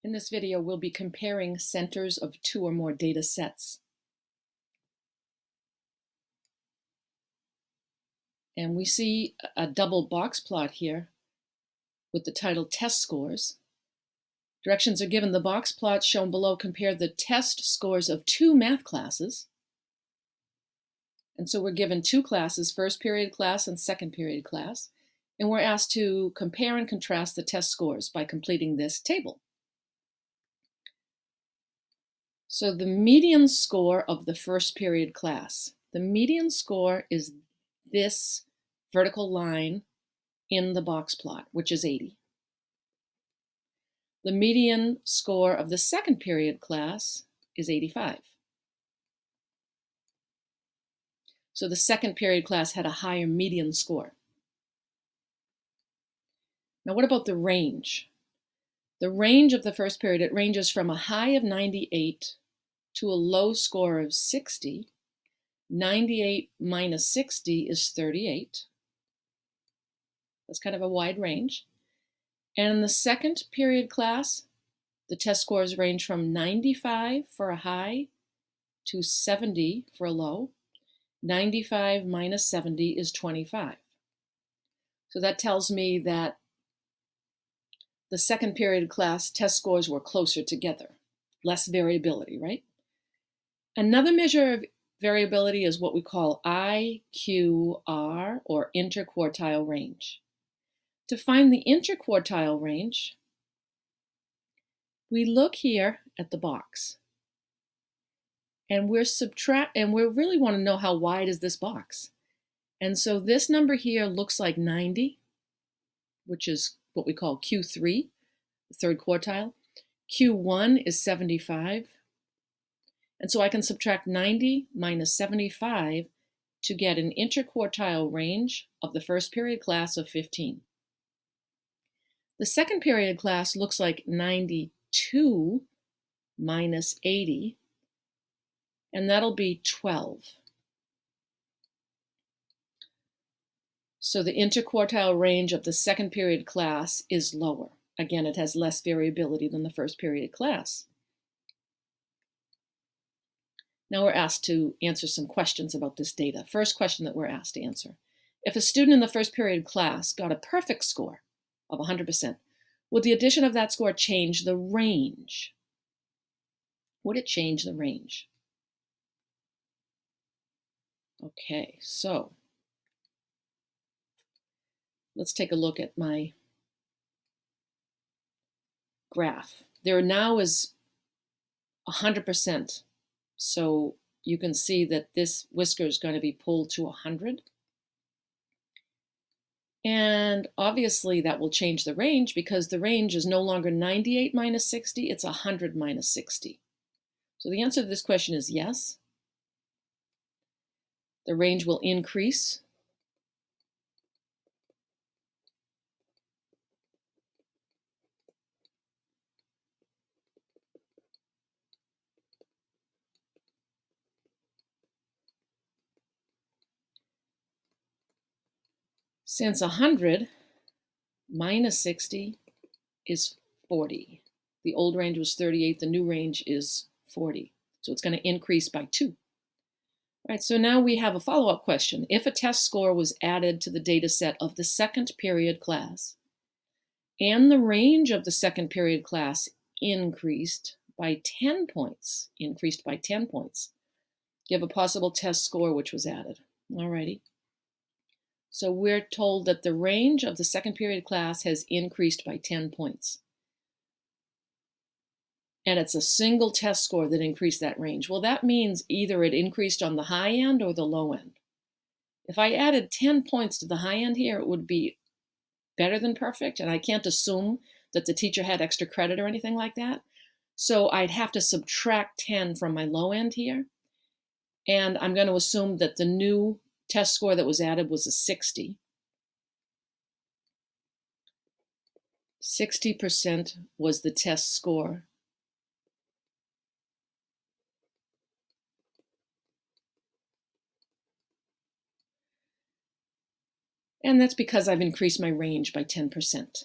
In this video, we'll be comparing centers of two or more data sets. And we see a double box plot here with the title Test Scores. Directions are given. The box plot shown below compare the test scores of two math classes. And so we're given two classes, first period class and second period class. And we're asked to compare and contrast the test scores by completing this table. So the median score of the first period class. The median score is this vertical line in the box plot, which is 80. The median score of the second period class is 85. So the second period class had a higher median score. Now what about the range? The range of the first period, it ranges from a high of 98 to a low score of 60. 98 minus 60 is 38. That's kind of a wide range. And in the second period class, the test scores range from 95 for a high to 70 for a low. 95 minus 70 is 25. So that tells me that the second period class test scores were closer together, less variability, right? Another measure of variability is what we call IQR, or interquartile range. To find the interquartile range, we look here at the box, and we really want to know how wide is this box. And so this number here looks like 90, which is what we call Q3, the third quartile. Q1 is 75. And so I can subtract 90 minus 75 to get an interquartile range of the first period class of 15. The second period class looks like 92 minus 80, and that'll be 12. So the interquartile range of the second period class is lower. Again, it has less variability than the first period class. Now we're asked to answer some questions about this data. First question that we're asked to answer. If a student in the first period class got a perfect score of 100%, would the addition of that score change the range? Would it change the range? Okay, so let's take a look at my graph. There now is 100%. So you can see that this whisker is going to be pulled to 100. And obviously that will change the range because the range is no longer 98 minus 60, it's 100 minus 60. So the answer to this question is yes. The range will increase. Since 100 minus 60 is 40. The old range was 38, the new range is 40. So it's going to increase by 2. All right, so now we have a follow-up question. If a test score was added to the data set of the second period class, and the range of the second period class increased by 10 points, give a possible test score which was added. All righty. So we're told that the range of the second period class has increased by 10 points. And it's a single test score that increased that range. Well, that means either it increased on the high end or the low end. If I added 10 points to the high end here, it would be better than perfect, and I can't assume that the teacher had extra credit or anything like that. So I'd have to subtract 10 from my low end here, and I'm going to assume that the new test score that was added was a 60. 60% was the test score. And that's because I've increased my range by 10%.